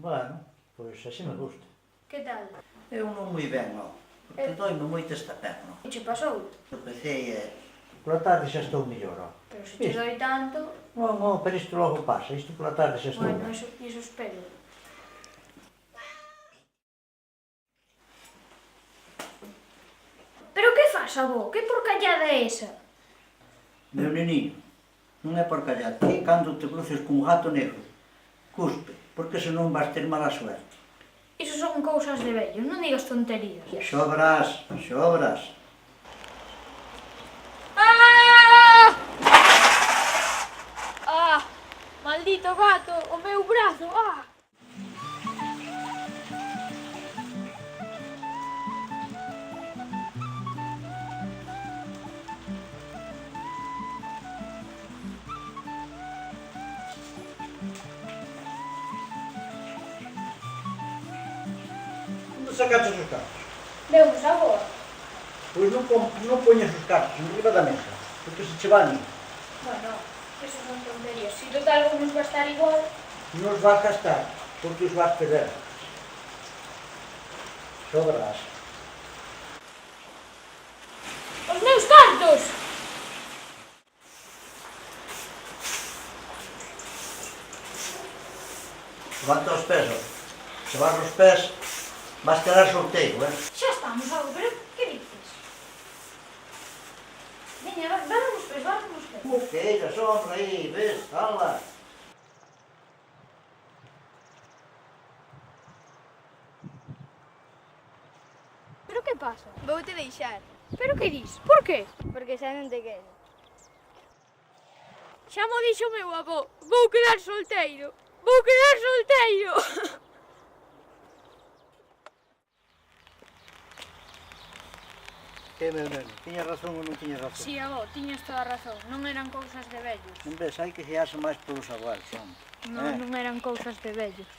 Bueno, pois así me gusta. Que tal? Eu non moi ben, non. Porque doime moito esta perna. Que che pasou? Empecé e... Pola tarde xa estou mellor, ó. Pero se che doi tanto... Non, non, pero isto logo pasa. Isto pola tarde xa estou Bueno, ben. iso espero. Pero que faz, avó? Que porcallada é esa? Meu neniño, non é por callar. Ti, cando te cruces cun gato negro, cuspe, porque senón vas ter mala suerte. Iso son cousas de vellos, non digas tonterías. Xobras, xobras. Ah! Ah! Maldito gato, o meu brazo, ah! Onde sacaches os cartos? Deus, agora. Pois non poñes os cartos en riba da mesa, porque se che van ir. Bueno, eso son tonterías. Si total vamos va a estar igual. Nos vas gastar, porque os vas perder. Xobras. Os meus cartos! Levanta os pés, ó. Se vas os pés, vas quedar sorteiro, Xa estamos, algo, pero que dices? Veña, vamos os pés, vamos os pés. Como queiras, honra aí, ves, ala. Pero que pasa? Voute deixar, Pero que dis? Por que? porque xa non te quero. Xa mo dixo o meu avó, vou quedar solteiro. Vou quedar solteiro. Que, meu neno, tiñas razón ou non tiñas razón? Si, avó, tiñas toda a razón. Non eran cousas de vellos. Non ves, hai que guiarse máis polos abuelos, home. Non eran cousas de vellos.